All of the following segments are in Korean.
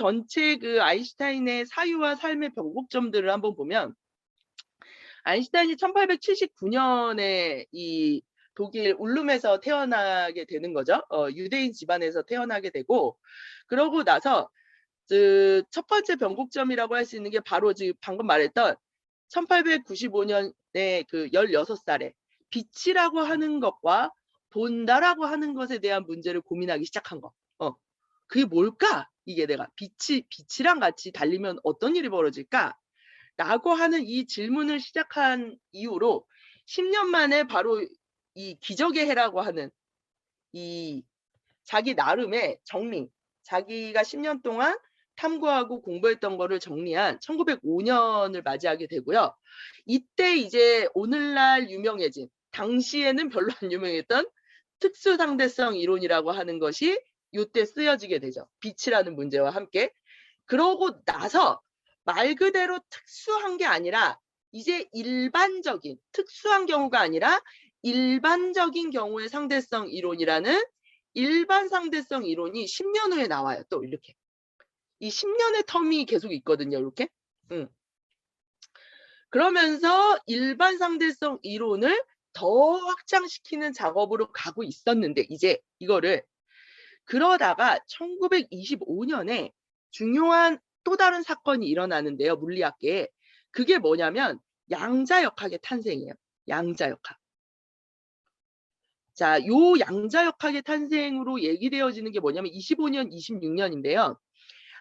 전체 그 아인슈타인의 사유와 삶의 변곡점들을 한번 보면, 아인슈타인이 1879년에 이 독일 울름에서 태어나게 되는 거죠. 유대인 집안에서 태어나게 되고, 그러고 나서 그 첫 번째 변곡점이라고 할 수 있는 게 바로 지금 방금 말했던 1895년에 그 16살에 빛이라고 하는 것과 본다라고 하는 것에 대한 문제를 고민하기 시작한 거. 그게 뭘까? 이게 내가 빛이랑 같이 달리면 어떤 일이 벌어질까? 라고 하는 이 질문을 시작한 이후로 10년 만에 바로 이 기적의 해라고 하는 이 자기 나름의 정리, 자기가 10년 동안 탐구하고 공부했던 거를 정리한 1905년을 맞이하게 되고요. 이때 이제 오늘날 유명해진, 당시에는 별로 안 유명했던 특수상대성 이론이라고 하는 것이 요때 쓰여지게 되죠. 빛이라는 문제와 함께. 그러고 나서 말 그대로 특수한 게 아니라 이제 일반적인, 특수한 경우가 아니라 일반적인 경우의 상대성 이론이라는 일반 상대성 이론이 10년 후에 나와요. 또 이렇게. 이 10년의 텀이 계속 있거든요. 이렇게. 그러면서 일반 상대성 이론을 더 확장시키는 작업으로 가고 있었는데, 이제 이거를 그러다가 1925년에 중요한 또 다른 사건이 일어나는데요. 물리학계에. 그게 뭐냐면 양자역학의 탄생이에요. 양자역학. 자, 요 양자역학의 탄생으로 얘기되어지는 게 뭐냐면 25년, 26년인데요.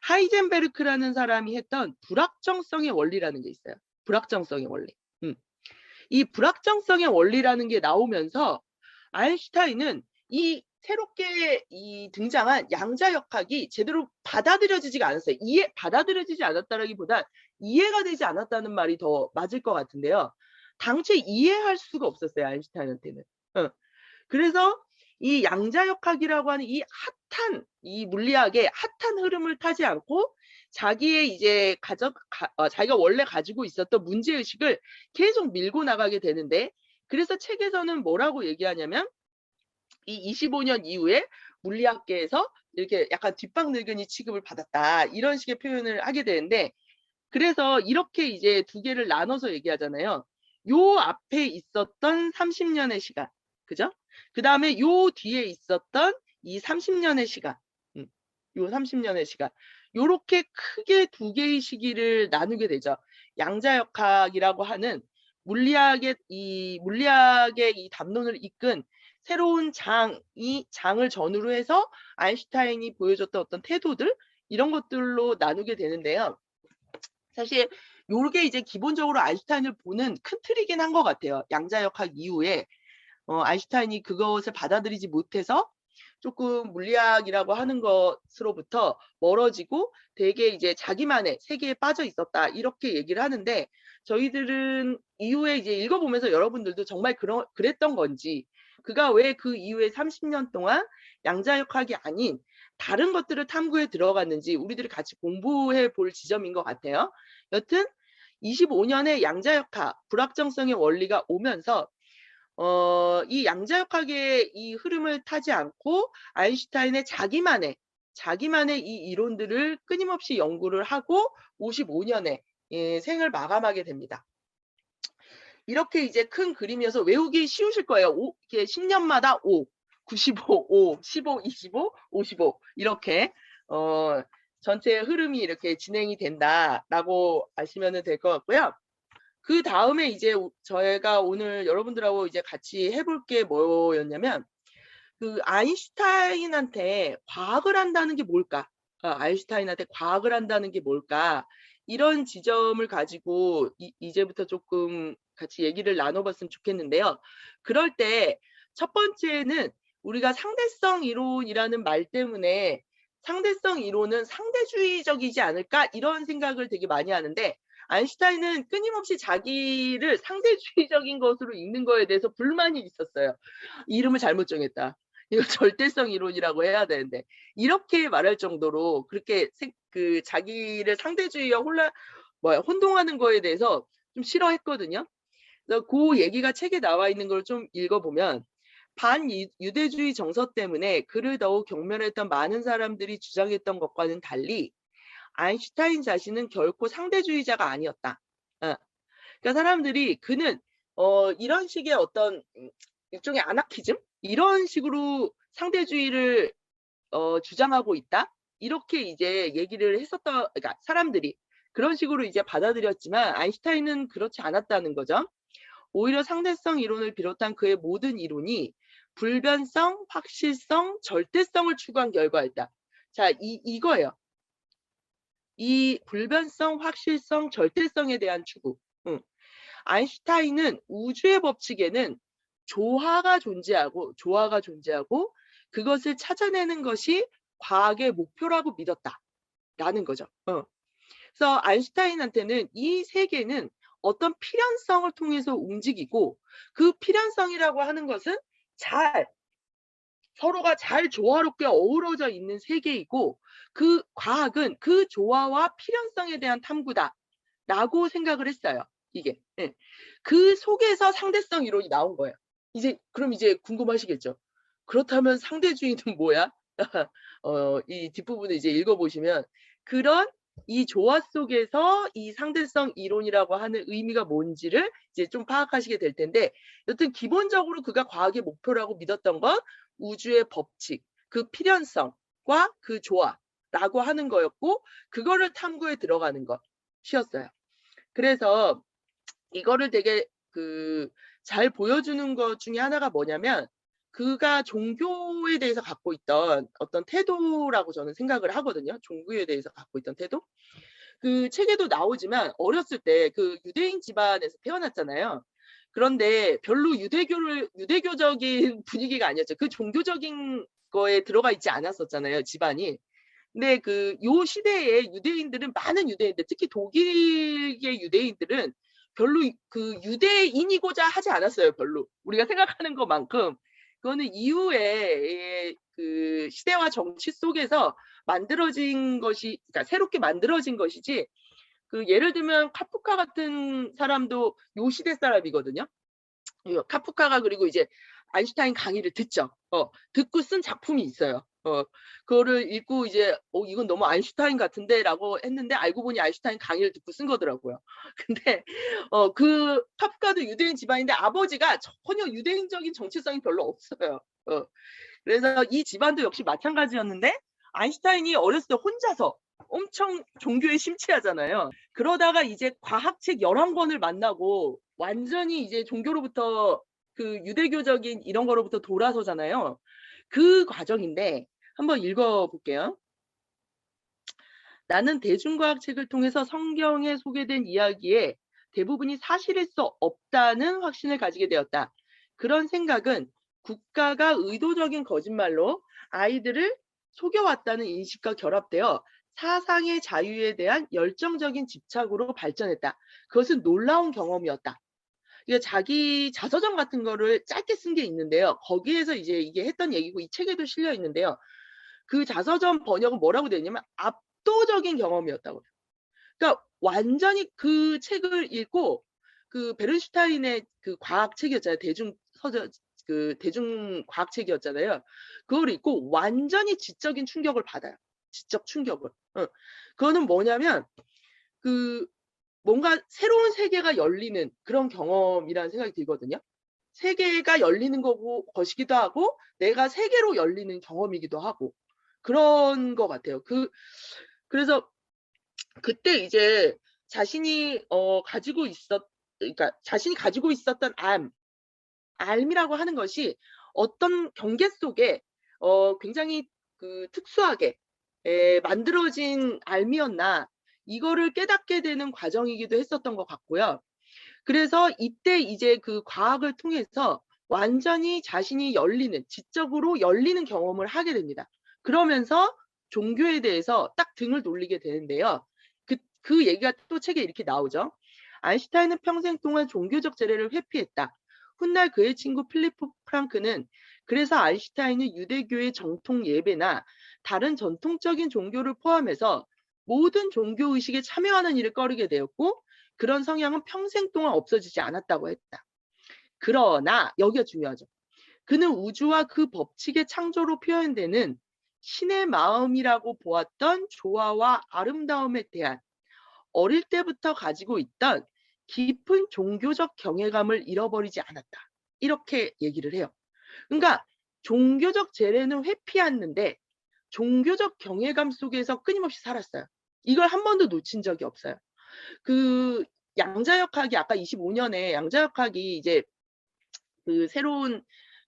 하이젠베르크라는 사람이 했던 불확정성의 원리라는 게 있어요. 불확정성의 원리. 이 불확정성의 원리라는 게 나오면서 아인슈타인은 이 새롭게 등장한 양자역학이 제대로 받아들여지지가 않았어요. 받아들여지지 않았다라기보다 이해가 되지 않았다는 말이 더 맞을 것 같은데요. 당최 이해할 수가 없었어요. 아인슈타인한테는. 그래서 이 양자역학이라고 하는 이 핫한 이 물리학의 핫한 흐름을 타지 않고 자기의 이제 자기가 원래 가지고 있었던 문제의식을 계속 밀고 나가게 되는데, 그래서 책에서는 뭐라고 얘기하냐면 이 25년 이후에 물리학계에서 이렇게 약간 뒷방늙은이 취급을 받았다, 이런 식의 표현을 하게 되는데, 그래서 이렇게 이제 두 개를 나눠서 얘기하잖아요. 요 앞에 있었던 30년의 시간, 그죠? 그 다음에 요 뒤에 있었던 이 30년의 시간, 요 30년의 시간. 요렇게 크게 두 개의 시기를 나누게 되죠. 양자역학이라고 하는 물리학의 이 담론을 이끈 새로운 장을 전후로 해서 아인슈타인이 보여줬던 어떤 태도들, 이런 것들로 나누게 되는데요. 사실 요게 이제 기본적으로 아인슈타인을 보는 큰 틀이긴 한 것 같아요. 양자역학 이후에 아인슈타인이 그것을 받아들이지 못해서 조금 물리학이라고 하는 것으로부터 멀어지고 되게 이제 자기만의 세계에 빠져 있었다, 이렇게 얘기를 하는데, 저희들은 이후에 이제 읽어보면서 여러분들도 정말 그랬던 건지, 그가 왜 그 이후에 30년 동안 양자역학이 아닌 다른 것들을 탐구해 들어갔는지 우리들이 같이 공부해 볼 지점인 것 같아요. 여튼 25년에 양자역학, 불확정성의 원리가 오면서 이 양자역학의 이 흐름을 타지 않고 아인슈타인의 자기만의 이 이론들을 끊임없이 연구를 하고 55년에 생을 마감하게 됩니다. 이렇게 이제 큰 그림이어서 외우기 쉬우실 거예요. 이렇게 10년마다 5, 95, 5, 15, 25, 55 이렇게 전체 흐름이 이렇게 진행이 된다라고 아시면 될 것 같고요. 그 다음에 이제 저희가 오늘 여러분들하고 이제 같이 해볼 게 뭐였냐면, 그 아인슈타인한테 과학을 한다는 게 뭘까? 아인슈타인한테 과학을 한다는 게 뭘까? 이런 지점을 가지고 이제부터 조금 같이 얘기를 나눠봤으면 좋겠는데요. 그럴 때 첫 번째는 우리가 상대성 이론이라는 말 때문에 상대성 이론은 상대주의적이지 않을까, 이런 생각을 되게 많이 하는데, 아인슈타인은 끊임없이 자기를 상대주의적인 것으로 읽는 거에 대해서 불만이 있었어요. 이름을 잘못 정했다. 이거 절대성 이론이라고 해야 되는데, 이렇게 말할 정도로 그렇게 자기를 상대주의와 혼동하는 거에 대해서 좀 싫어했거든요. 그래서 그 얘기가 책에 나와 있는 걸 좀 읽어보면, 반유대주의 정서 때문에 그를 더욱 경멸했던 많은 사람들이 주장했던 것과는 달리 아인슈타인 자신은 결코 상대주의자가 아니었다. 어. 그러니까 사람들이 그는 이런 식의 어떤 일종의 아나키즘 이런 식으로 상대주의를 주장하고 있다. 이렇게 이제 얘기를 했었던 그러니까 사람들이 그런 식으로 이제 받아들였지만 아인슈타인은 그렇지 않았다는 거죠. 오히려 상대성 이론을 비롯한 그의 모든 이론이 불변성, 확실성, 절대성을 추구한 결과였다. 자, 이거예요. 이 불변성, 확실성, 절대성에 대한 추구. 응. 아인슈타인은 우주의 법칙에는 조화가 존재하고 그것을 찾아내는 것이 과학의 목표라고 믿었다라는 거죠. 그래서 아인슈타인한테는 이 세계는 어떤 필연성을 통해서 움직이고 그 필연성이라고 하는 것은 서로가 잘 조화롭게 어우러져 있는 세계이고 그 과학은 그 조화와 필연성에 대한 탐구다라고 생각을 했어요. 이게. 예. 그 속에서 상대성 이론이 나온 거예요. 그럼 이제 궁금하시겠죠. 그렇다면 상대주의는 뭐야? 이 뒷부분을 이제 읽어보시면 그런 이 조화 속에서 이 상대성 이론이라고 하는 의미가 뭔지를 이제 좀 파악하시게 될 텐데 여튼 기본적으로 그가 과학의 목표라고 믿었던 건 우주의 법칙, 그 필연성과 그 조화라고 하는 거였고 그거를 탐구에 들어가는 것이었어요. 그래서 이거를 되게 잘 보여주는 것 중에 하나가 뭐냐면 그가 종교에 대해서 갖고 있던 어떤 태도라고 저는 생각을 하거든요. 종교에 대해서 갖고 있던 태도. 그 책에도 나오지만 어렸을 때 그 유대인 집안에서 태어났잖아요. 그런데 별로 유대교적인 분위기가 아니었죠. 그 종교적인 거에 들어가 있지 않았었잖아요, 집안이. 근데 요 시대에 많은 유대인들, 특히 독일의 유대인들은 별로 유대인이고자 하지 않았어요, 별로. 우리가 생각하는 것만큼. 그거는 이후에 그 시대와 정치 속에서 만들어진 것이, 그러니까 새롭게 만들어진 것이지, 예를 들면 카프카 같은 사람도 요 시대 사람이거든요. 카프카가 그리고 이제 아인슈타인 강의를 듣죠. 듣고 쓴 작품이 있어요. 그거를 읽고 이제 이건 너무 아인슈타인 같은데라고 했는데 알고 보니 아인슈타인 강의를 듣고 쓴 거더라고요. 근데 그 카프카도 유대인 집안인데 아버지가 전혀 유대인적인 정체성이 별로 없어요. 그래서 이 집안도 역시 마찬가지였는데 아인슈타인이 어렸을 때 혼자서 엄청 종교에 심취하잖아요. 그러다가 이제 과학책 11권을 만나고 완전히 이제 종교로부터 유대교적인 이런 거로부터 돌아서잖아요. 그 과정인데 한번 읽어볼게요. 나는 대중과학 책을 통해서 성경에 소개된 이야기에 대부분이 사실일 수 없다는 확신을 가지게 되었다. 그런 생각은 국가가 의도적인 거짓말로 아이들을 속여왔다는 인식과 결합되어 사상의 자유에 대한 열정적인 집착으로 발전했다. 그것은 놀라운 경험이었다. 이게 자기 자서전 같은 거를 짧게 쓴 게 있는데요. 거기에서 이제 이게 했던 얘기고 이 책에도 실려 있는데요. 그 자서전 번역은 뭐라고 되어 있냐면 압도적인 경험이었다고요. 그러니까 완전히 그 책을 읽고 베른슈타인의 과학 책이었잖아요. 대중 과학 책이었잖아요. 그걸 읽고 완전히 지적인 충격을 받아요. 지적 충격을. 그거는 뭐냐면 뭔가 새로운 세계가 열리는 그런 경험이라는 생각이 들거든요. 세계가 열리는 것이기도 하고 내가 세계로 열리는 경험이기도 하고 그런 것 같아요. 그래서 그때 이제 자신이 가지고 있었던 암이라고 하는 것이 어떤 경계 속에 굉장히 특수하게 만들어진 암이었나 이거를 깨닫게 되는 과정이기도 했었던 것 같고요. 그래서 이때 이제 과학을 통해서 완전히 자신이 지적으로 열리는 경험을 하게 됩니다. 그러면서 종교에 대해서 딱 등을 돌리게 되는데요. 그 얘기가 또 책에 이렇게 나오죠. 아인슈타인은 평생 동안 종교적 재래를 회피했다. 훗날 그의 친구 필리프 프랑크는 그래서 아인슈타인은 유대교의 정통 예배나 다른 전통적인 종교를 포함해서 모든 종교 의식에 참여하는 일을 꺼리게 되었고 그런 성향은 평생 동안 없어지지 않았다고 했다. 그러나 여기가 중요하죠. 그는 우주와 그 법칙의 창조로 표현되는 신의 마음이라고 보았던 조화와 아름다움에 대한 어릴 때부터 가지고 있던 깊은 종교적 경외감을 잃어버리지 않았다. 이렇게 얘기를 해요. 그러니까 종교적 재래는 회피했는데 종교적 경외감 속에서 끊임없이 살았어요. 이걸 한 번도 놓친 적이 없어요. 그 양자역학이 아까 25년에 양자역학이 이제 그 새로운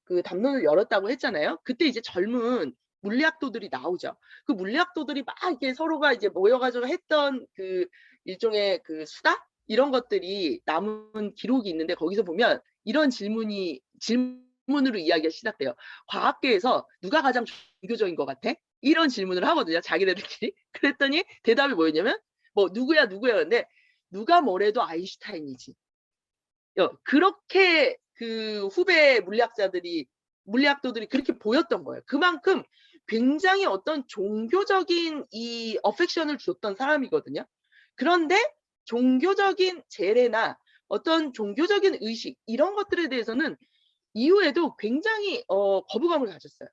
그 담론을 열었다고 했잖아요. 그때 이제 젊은 물리학도들이 나오죠. 그 물리학도들이 막 이렇게 서로가 이제 모여 가지고 했던 그 일종의 그 수다 이런 것들이 남은 기록이 있는데 거기서 보면 이런 질문으로 이야기가 시작돼요. "과학계에서 누가 가장 종교적인 것 같아?" 이런 질문을 하거든요, 자기네들끼리. 그랬더니 대답이 뭐였냐면 뭐 "누구야, 누구야." 그러는데 누가 뭐래도 아인슈타인이지. 그렇게 그 후배 물리학도들이 그렇게 보였던 거예요. 그만큼 굉장히 어떤 종교적인 이 어펙션을 줬던 사람이거든요. 그런데 종교적인 재래나 어떤 종교적인 의식 이런 것들에 대해서는 이후에도 굉장히 거부감을 가졌어요.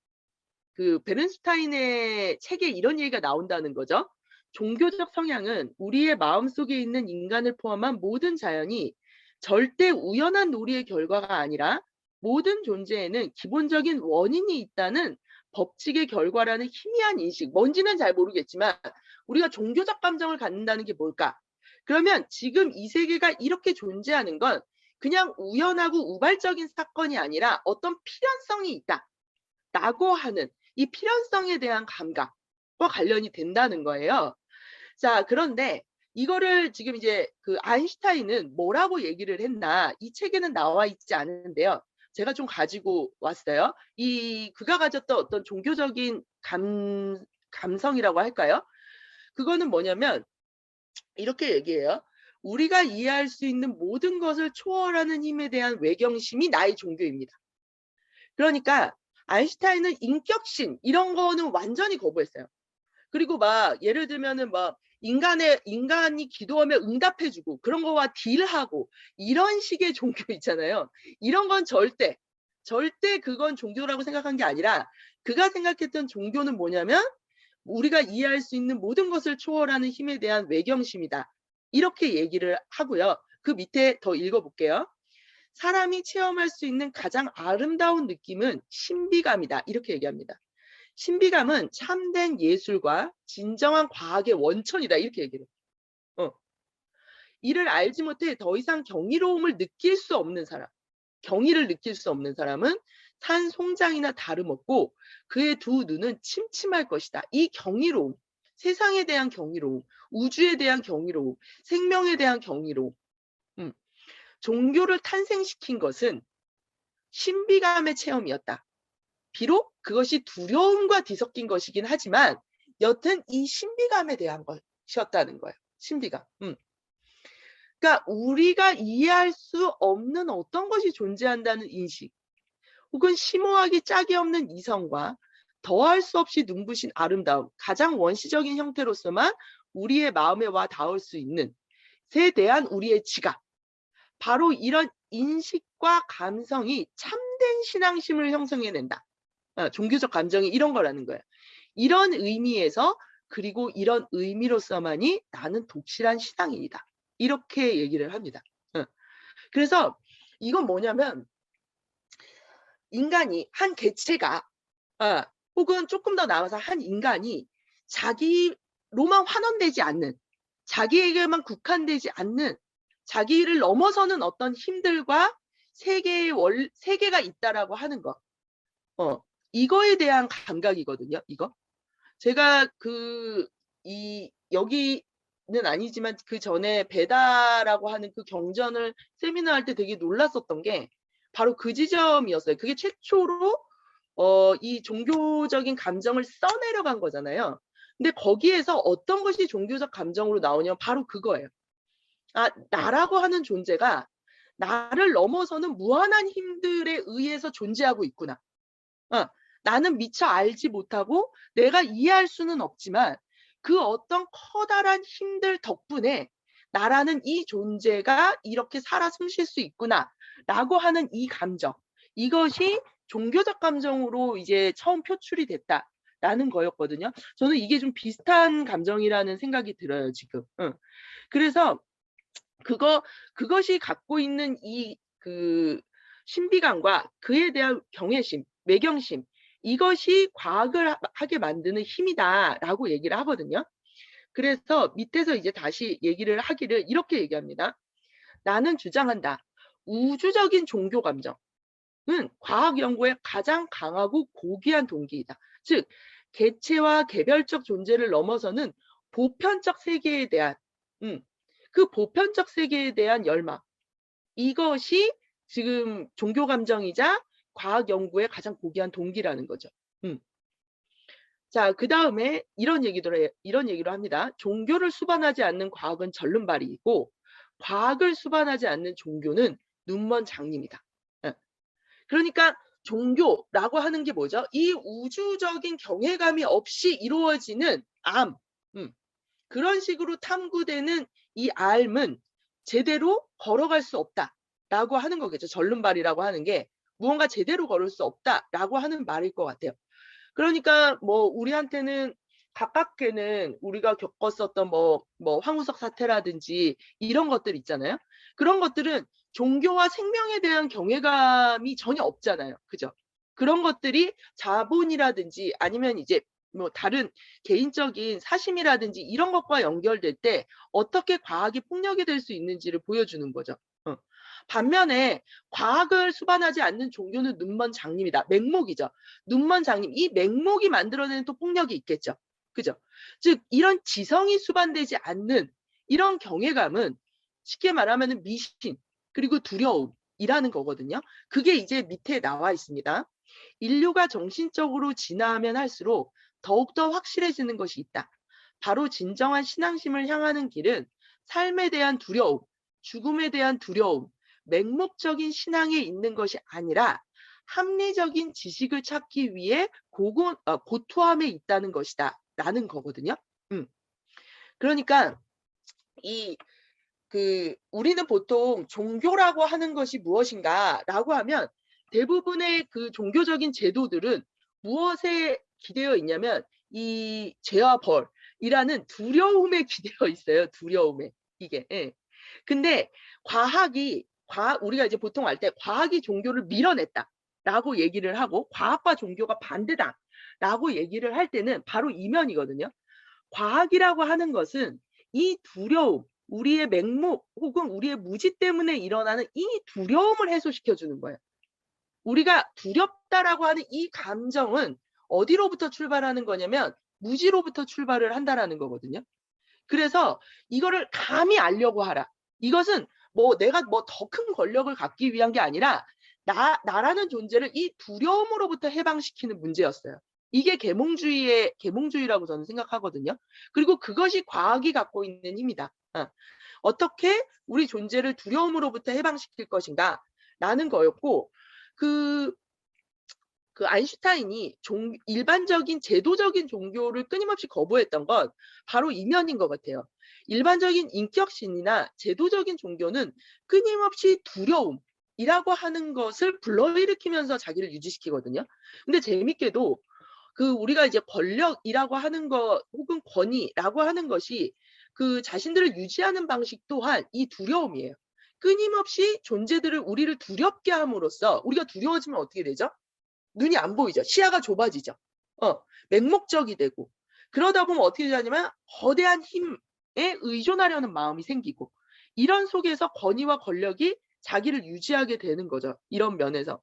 그 베른스타인의 책에 이런 얘기가 나온다는 거죠. 종교적 성향은 우리의 마음속에 있는 인간을 포함한 모든 자연이 절대 우연한 놀이의 결과가 아니라 모든 존재에는 기본적인 원인이 있다는 법칙의 결과라는 희미한 인식. 뭔지는 잘 모르겠지만 우리가 종교적 감정을 갖는다는 게 뭘까? 그러면 지금 이 세계가 이렇게 존재하는 건 그냥 우연하고 우발적인 사건이 아니라 어떤 필연성이 있다라고 하는 이 필연성에 대한 감각과 관련이 된다는 거예요. 자, 그런데 이거를 지금 이제 그 아인슈타인은 뭐라고 얘기를 했나 이 책에는 나와 있지 않은데요. 제가 좀 가지고 왔어요. 그가 가졌던 어떤 종교적인 감성이라고 할까요? 그거는 뭐냐면 이렇게 얘기해요. 우리가 이해할 수 있는 모든 것을 초월하는 힘에 대한 외경심이 나의 종교입니다. 그러니까 아인슈타인은 인격신 이런 거는 완전히 거부했어요. 그리고 막 예를 들면은 막 인간이 기도하면 응답해 주고 그런 거와 딜하고 이런 식의 종교 있잖아요. 이런 건 절대 그건 종교라고 생각한 게 아니라 그가 생각했던 종교는 뭐냐면 우리가 이해할 수 있는 모든 것을 초월하는 힘에 대한 외경심이다. 이렇게 얘기를 하고요. 그 밑에 더 읽어볼게요. 사람이 체험할 수 있는 가장 아름다운 느낌은 신비감이다. 이렇게 얘기합니다. 신비감은 참된 예술과 진정한 과학의 원천이다. 이렇게 얘기를 해요. 이를 알지 못해 더 이상 경이로움을 느낄 수 없는 사람, 경이를 느낄 수 없는 사람은 산 송장이나 다름없고 그의 두 눈은 침침할 것이다. 이 경이로움, 세상에 대한 경이로움, 우주에 대한 경이로움, 생명에 대한 경이로움, 음, 종교를 탄생시킨 것은 신비감의 체험이었다. 비록 그것이 두려움과 뒤섞인 것이긴 하지만 여튼 이 신비감에 대한 것이었다는 거예요. 신비감. 그러니까 우리가 이해할 수 없는 어떤 것이 존재한다는 인식 혹은 심오하기 짝이 없는 이성과 더할 수 없이 눈부신 아름다움, 가장 원시적인 형태로서만 우리의 마음에 와 닿을 수 있는 새 대한 우리의 지각. 바로 이런 인식과 감성이 참된 신앙심을 형성해낸다. 종교적 감정이 이런 거라는 거예요. 이런 의미에서 그리고 이런 의미로서만이 나는 독실한 신앙인이다. 이렇게 얘기를 합니다. 그래서 이건 뭐냐면 인간이 한 개체가 혹은 조금 더 나아가서 한 인간이 자기로만 환원되지 않는 자기에게만 국한되지 않는 자기를 넘어서는 어떤 힘들과 세계가 있다라고 하는 거. 이거에 대한 감각이거든요. 이거. 제가 여기는 아니지만 그 전에 베다라고 하는 그 경전을 세미나 할 때 되게 놀랐었던 게 바로 그 지점이었어요. 그게 최초로 이 종교적인 감정을 써내려간 거잖아요. 근데 거기에서 어떤 것이 종교적 감정으로 나오냐면 바로 그거예요. 나라고 하는 존재가 나를 넘어서는 무한한 힘들에 의해서 존재하고 있구나. 나는 미처 알지 못하고 내가 이해할 수는 없지만 그 어떤 커다란 힘들 덕분에 나라는 이 존재가 이렇게 살아 숨쉴 수 있구나라고 하는 이 감정. 이것이 종교적 감정으로 이제 처음 표출이 됐다. 라는 거였거든요. 저는 이게 좀 비슷한 감정이라는 생각이 들어요, 지금. 응. 그래서 그것이 갖고 있는 그 신비감과 그에 대한 경외심, 매경심, 이것이 과학을 하게 만드는 힘이다라고 얘기를 하거든요. 그래서 밑에서 이제 다시 얘기를 하기를 이렇게 얘기합니다. 나는 주장한다. 우주적인 종교 감정은 과학 연구의 가장 강하고 고귀한 동기이다. 즉, 개체와 개별적 존재를 넘어서는 보편적 세계에 대한, 그 보편적 세계에 대한 열망. 이것이 지금 종교 감정이자 과학 연구의 가장 고귀한 동기라는 거죠. 자, 그다음에 이런 얘기를 합니다. 종교를 수반하지 않는 과학은 절름발이이고 과학을 수반하지 않는 종교는 눈먼 장님이다. 예. 그러니까 종교라고 하는 게 뭐죠? 이 우주적인 경외감이 없이 이루어지는 암. 그런 식으로 탐구되는 이 삶은 제대로 걸어갈 수 없다라고 하는 거겠죠. 절름발이라고 하는 게 무언가 제대로 걸을 수 없다라고 하는 말일 것 같아요. 그러니까 뭐 우리한테는 가깝게는 우리가 겪었었던 뭐 황우석 사태라든지 이런 것들 있잖아요. 그런 것들은 종교와 생명에 대한 경외감이 전혀 없잖아요. 그죠? 그런 것들이 자본이라든지 아니면 이제 뭐 다른 개인적인 사심이라든지 이런 것과 연결될 때 어떻게 과학이 폭력이 될 수 있는지를 보여주는 거죠. 반면에 과학을 수반하지 않는 종교는 눈먼 장님이다. 맹목이죠. 눈먼 장님. 이 맹목이 만들어내는 또 폭력이 있겠죠. 그죠? 즉 이런 지성이 수반되지 않는 이런 경외감은 쉽게 말하면 미신 그리고 두려움이라는 거거든요. 그게 이제 밑에 나와 있습니다. 인류가 정신적으로 진화하면 할수록 더욱더 확실해지는 것이 있다. 바로 진정한 신앙심을 향하는 길은 삶에 대한 두려움, 죽음에 대한 두려움, 맹목적인 신앙에 있는 것이 아니라 합리적인 지식을 찾기 위해 고투함에 있다는 것이다. 라는 거거든요. 그러니까 우리는 보통 종교라고 하는 것이 무엇인가라고 하면 대부분의 그 종교적인 제도들은 무엇에 기대어 있냐면 이 죄와 벌이라는 두려움에 기대어 있어요. 두려움에. 이게. 예. 근데 우리가 이제 보통 할 때 과학이 종교를 밀어냈다라고 얘기를 하고 과학과 종교가 반대다라고 얘기를 할 때는 바로 이면이거든요. 과학이라고 하는 것은 이 두려움, 우리의 맹목 혹은 우리의 무지 때문에 일어나는 이 두려움을 해소시켜 주는 거예요. 우리가 두렵다라고 하는 이 감정은 어디로부터 출발하는 거냐면 무지로부터 출발을 한다라는 거거든요. 그래서 이거를 감히 알려고 하라. 이것은 뭐 내가 뭐 더 큰 권력을 갖기 위한 게 아니라 나라는 존재를 이 두려움으로부터 해방시키는 문제였어요. 이게 계몽주의라고 저는 생각하거든요. 그리고 그것이 과학이 갖고 있는 힘이다. 어떻게 우리 존재를 두려움으로부터 해방시킬 것인가 라는 거였고 그 아인슈타인이 일반적인 제도적인 종교를 끊임없이 거부했던 건 바로 이면인 것 같아요. 일반적인 인격신이나 제도적인 종교는 끊임없이 두려움이라고 하는 것을 불러일으키면서 자기를 유지시키거든요. 근데 재밌게도 우리가 이제 권력이라고 하는 것 혹은 권위라고 하는 것이 그 자신들을 유지하는 방식 또한 이 두려움이에요. 끊임없이 우리를 두렵게 함으로써 우리가 두려워지면 어떻게 되죠? 눈이 안 보이죠. 시야가 좁아지죠. 맹목적이 되고 그러다 보면 어떻게 되냐면 거대한 힘에 의존하려는 마음이 생기고 이런 속에서 권위와 권력이 자기를 유지하게 되는 거죠. 이런 면에서.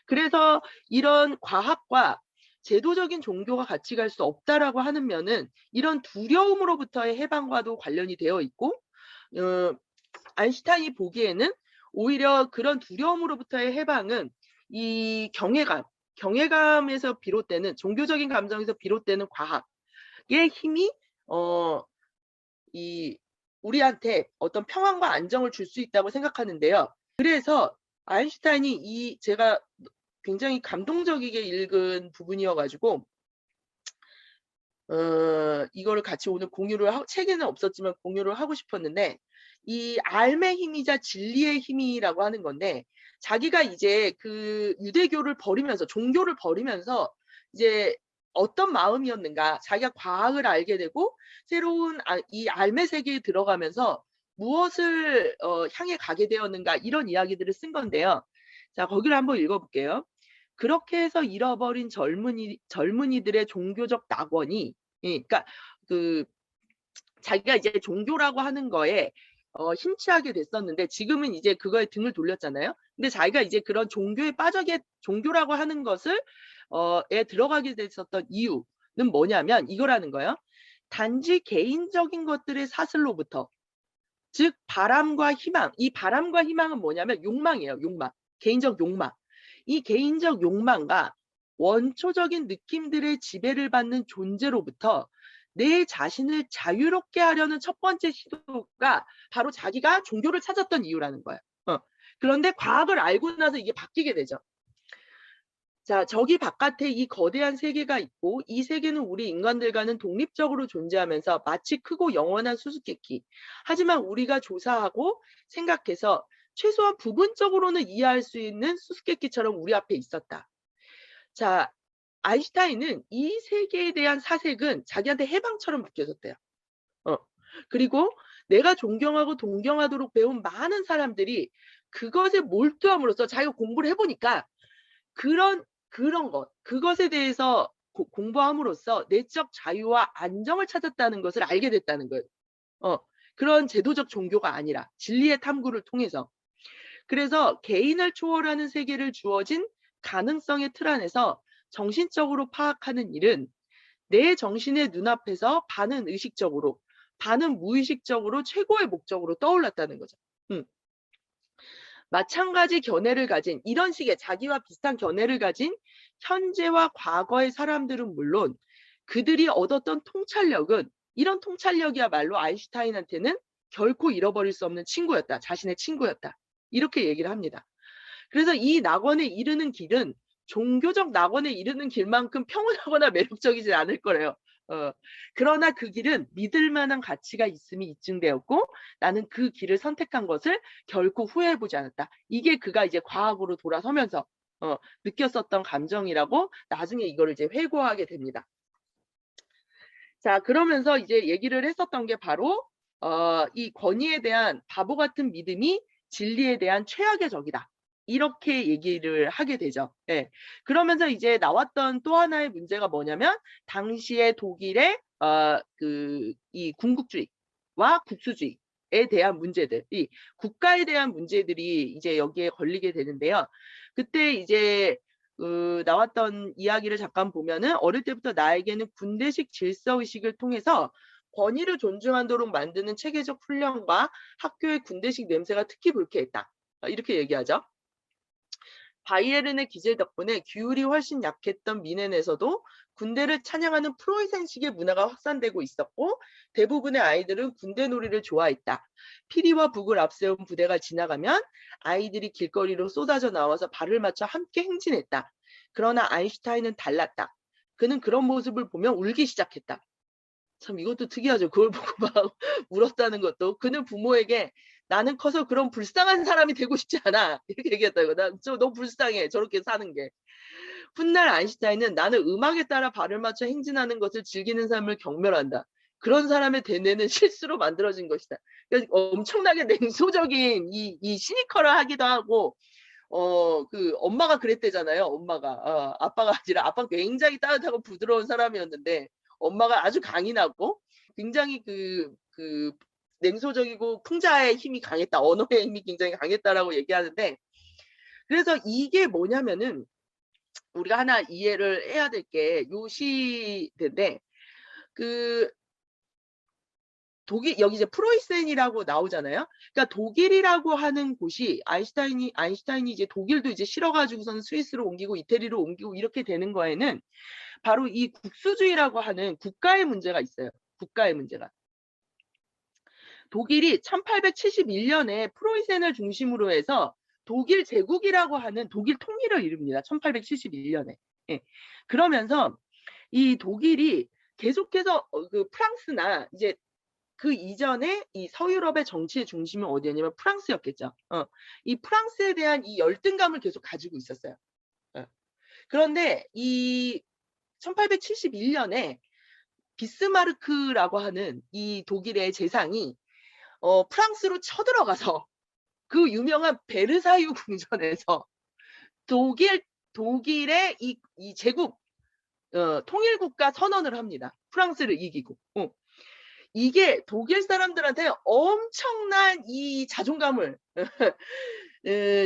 그래서 이런 과학과 제도적인 종교가 같이 갈 수 없다라고 하는 면은 이런 두려움으로부터의 해방과도 관련이 되어 있고 아인슈타인이 보기에는 오히려 그런 두려움으로부터의 해방은 이 경외감에서 비롯되는 종교적인 감정에서 비롯되는 과학의 힘이 우리한테 어떤 평안과 안정을 줄 수 있다고 생각하는데요. 그래서 아인슈타인이 제가 굉장히 감동적이게 읽은 부분이어가지고 이거를 같이 오늘 책에는 없었지만 공유를 하고 싶었는데 이 삶의 힘이자 진리의 힘이라고 하는 건데 자기가 이제 그 유대교를 버리면서 종교를 버리면서 이제 어떤 마음이었는가, 자기가 과학을 알게 되고 새로운 이 알매 세계에 들어가면서 무엇을 향해 가게 되었는가, 이런 이야기들을 쓴 건데요. 자, 거기를 한번 읽어볼게요. 그렇게 해서 잃어버린 젊은이들의 종교적 낙원이, 그러니까 그 자기가 이제 종교라고 하는 거에 심취하게 됐었는데 지금은 이제 그거에 등을 돌렸잖아요. 근데 자기가 이제 그런 종교에 빠져게, 종교라고 하는 것을 에 들어가게 됐었던 이유는 뭐냐면 이거라는 거예요. 단지 개인적인 것들의 사슬로부터, 즉 바람과 희망, 이 바람과 희망은 뭐냐면 욕망이에요. 욕망. 개인적 욕망. 이 개인적 욕망과 원초적인 느낌들의 지배를 받는 존재로부터 내 자신을 자유롭게 하려는 첫 번째 시도가 바로 자기가 종교를 찾았던 이유라는 거예요. 그런데 과학을 알고 나서 이게 바뀌게 되죠. 자, 저기 바깥에 이 거대한 세계가 있고 이 세계는 우리 인간들과는 독립적으로 존재하면서 마치 크고 영원한 수수께끼. 하지만 우리가 조사하고 생각해서 최소한 부분적으로는 이해할 수 있는 수수께끼처럼 우리 앞에 있었다. 자, 아인슈타인은 이 세계에 대한 사색은 자기한테 해방처럼 느껴졌대요. 그리고 내가 존경하고 동경하도록 배운 많은 사람들이 그것에 몰두함으로써 자기가 공부를 해보니까 그런 것, 그것에 대해서 공부함으로써 내적 자유와 안정을 찾았다는 것을 알게 됐다는 거예요. 그런 제도적 종교가 아니라 진리의 탐구를 통해서. 그래서 개인을 초월하는 세계를 주어진 가능성의 틀 안에서 정신적으로 파악하는 일은 내 정신의 눈앞에서 반은 의식적으로, 반은 무의식적으로 최고의 목적으로 떠올랐다는 거죠. 마찬가지 견해를 가진, 이런 식의 자기와 비슷한 견해를 가진 현재와 과거의 사람들은 물론 그들이 얻었던 통찰력은, 이런 통찰력이야말로 아인슈타인한테는 결코 잃어버릴 수 없는 친구였다. 자신의 친구였다. 이렇게 얘기를 합니다. 그래서 이 낙원에 이르는 길은 종교적 낙원에 이르는 길만큼 평온하거나 매력적이지 않을 거래요. 그러나 그 길은 믿을 만한 가치가 있음이 입증되었고 나는 그 길을 선택한 것을 결코 후회해보지 않았다. 이게 그가 이제 과학으로 돌아서면서 느꼈었던 감정이라고 나중에 이거를 이제 회고하게 됩니다. 자, 그러면서 이제 얘기를 했었던 게 바로 이 권위에 대한 바보 같은 믿음이 진리에 대한 최악의 적이다. 이렇게 얘기를 하게 되죠. 네. 그러면서 이제 나왔던 또 하나의 문제가 뭐냐면 당시의 독일의 이 군국주의와 국수주의에 대한 문제들, 이 국가에 대한 문제들이 이제 여기에 걸리게 되는데요. 그때 이제 나왔던 이야기를 잠깐 보면은 어릴 때부터 나에게는 군대식 질서의식을 통해서 권위를 존중하도록 만드는 체계적 훈련과 학교의 군대식 냄새가 특히 불쾌했다. 이렇게 얘기하죠. 바이에른의 기재 덕분에 규율이 훨씬 약했던 미넨에서도 군대를 찬양하는 프로이센식의 문화가 확산되고 있었고 대부분의 아이들은 군대 놀이를 좋아했다. 피리와 북을 앞세운 부대가 지나가면 아이들이 길거리로 쏟아져 나와서 발을 맞춰 함께 행진했다. 그러나 아인슈타인은 달랐다. 그는 그런 모습을 보며 울기 시작했다. 참 이것도 특이하죠. 그걸 보고 막 울었다는 것도. 그는 부모에게 나는 커서 그런 불쌍한 사람이 되고 싶지 않아. 이렇게 얘기했다고. 난 너무 불쌍해. 저렇게 사는 게. 훗날 아인슈타인은 나는 음악에 따라 발을 맞춰 행진하는 것을 즐기는 삶을 경멸한다. 그런 사람의 대뇌는 실수로 만들어진 것이다. 그러니까 엄청나게 냉소적인 이 시니컬하기도 하고 그 엄마가 그랬대잖아요. 엄마가 아빠가 아니라 아빠가 굉장히 따뜻하고 부드러운 사람이었는데 엄마가 아주 강인하고 굉장히 그 냉소적이고 풍자의 힘이 강했다. 언어의 힘이 굉장히 강했다라고 얘기하는데 그래서 이게 뭐냐면은 우리가 하나 이해를 해야 될 게 요 시인데 그 독일 여기 이제 프로이센이라고 나오잖아요. 그러니까 독일이라고 하는 곳이 아인슈타인이 이제 독일도 이제 싫어가지고서는 스위스로 옮기고 이태리로 옮기고 이렇게 되는 거에는 바로 이 국수주의라고 하는 국가의 문제가 있어요. 국가의 문제가. 독일이 1871년에 프로이센을 중심으로 해서 독일 제국이라고 하는 독일 통일을 이룹니다. 1871년에. 예. 그러면서 이 독일이 계속해서 그 프랑스나 이제 그 이전에 이 서유럽의 정치의 중심은 어디였냐면 프랑스였겠죠. 이 프랑스에 대한 이 열등감을 계속 가지고 있었어요. 그런데 이 1871년에 비스마르크라고 하는 이 독일의 제상이 프랑스로 쳐들어가서 그 유명한 베르사유 궁전에서 독일의 이 제국 통일국가 선언을 합니다. 프랑스를 이기고. 이게 독일 사람들한테 엄청난 이 자존감을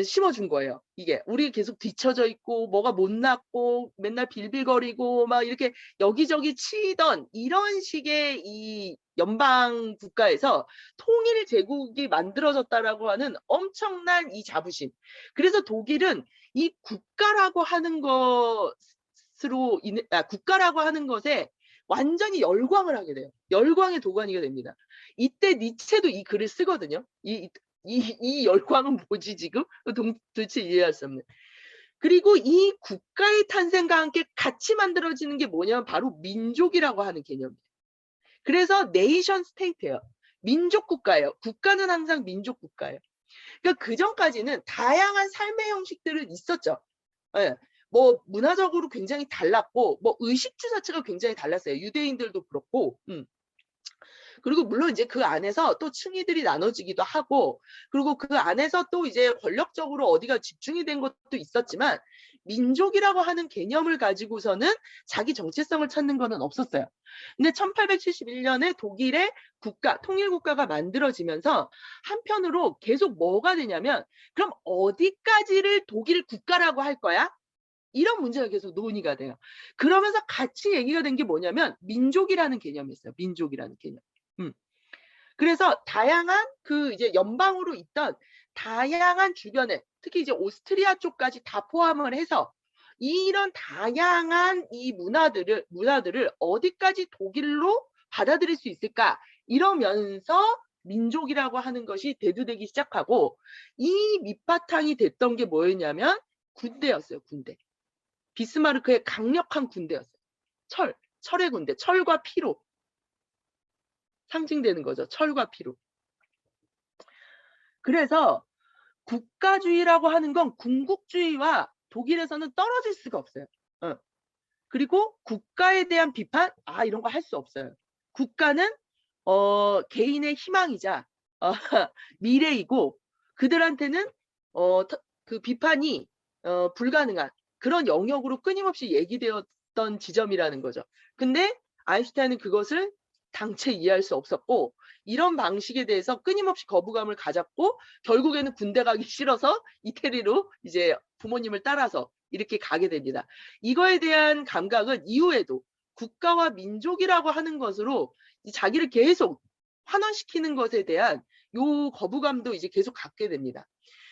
심어준 거예요. 이게 우리 계속 뒤처져 있고 뭐가 못났고 맨날 빌빌거리고 막 이렇게 여기저기 치던 이런 식의 이 연방 국가에서 통일 제국이 만들어졌다라고 하는 엄청난 이 자부심. 그래서 독일은 이 국가라고 하는 국가라고 하는 것에 완전히 열광을 하게 돼요. 열광의 도가니가 됩니다. 이때 니체도 이 글을 쓰거든요. 이 열광은 뭐지 지금? 도대체 이해할 수 없는. 그리고 이 국가의 탄생과 함께 같이 만들어지는 게 뭐냐면 바로 민족이라고 하는 개념이에요. 그래서 네이션 스테이트예요. 민족 국가예요. 국가는 항상 민족 국가예요. 그러니까 그 전까지는 다양한 삶의 형식들은 있었죠. 예. 뭐 문화적으로 굉장히 달랐고 뭐 의식주 자체가 굉장히 달랐어요. 유대인들도 그렇고. 그리고 물론 이제 그 안에서 또 층위들이 나눠지기도 하고, 그리고 그 안에서 또 이제 권력적으로 어디가 집중이 된 것도 있었지만, 민족이라고 하는 개념을 가지고서는 자기 정체성을 찾는 거는 없었어요. 근데 1871년에 독일의 통일국가가 만들어지면서 한편으로 계속 뭐가 되냐면, 그럼 어디까지를 독일 국가라고 할 거야? 이런 문제가 계속 논의가 돼요. 그러면서 같이 얘기가 된 게 뭐냐면 민족이라는 개념이 있어요. 민족이라는 개념. 그래서 다양한 그 이제 연방으로 있던 다양한 주변에 특히 이제 오스트리아 쪽까지 다 포함을 해서 이런 다양한 이 문화들을 어디까지 독일로 받아들일 수 있을까 이러면서 민족이라고 하는 것이 대두되기 시작하고 이 밑바탕이 됐던 게 뭐였냐면 군대였어요. 군대. 비스마르크의 강력한 군대였어요. 철의 군대, 철과 피로 상징되는 거죠. 철과 피로. 그래서 국가주의라고 하는 건 군국주의와 독일에서는 떨어질 수가 없어요. 그리고 국가에 대한 비판, 이런 거 할 수 없어요. 국가는 개인의 희망이자 미래이고 그들한테는 그 비판이 불가능한 그런 영역으로 끊임없이 얘기되었던 지점이라는 거죠. 근데 아인슈타인은 그것을 당체 이해할 수 없었고 이런 방식에 대해서 끊임없이 거부감을 가졌고 결국에는 군대 가기 싫어서 이태리로 이제 부모님을 따라서 이렇게 가게 됩니다. 이거에 대한 감각은 이후에도 국가와 민족이라고 하는 것으로 자기를 계속 환원시키는 것에 대한 요 거부감도 이제 계속 갖게 됩니다.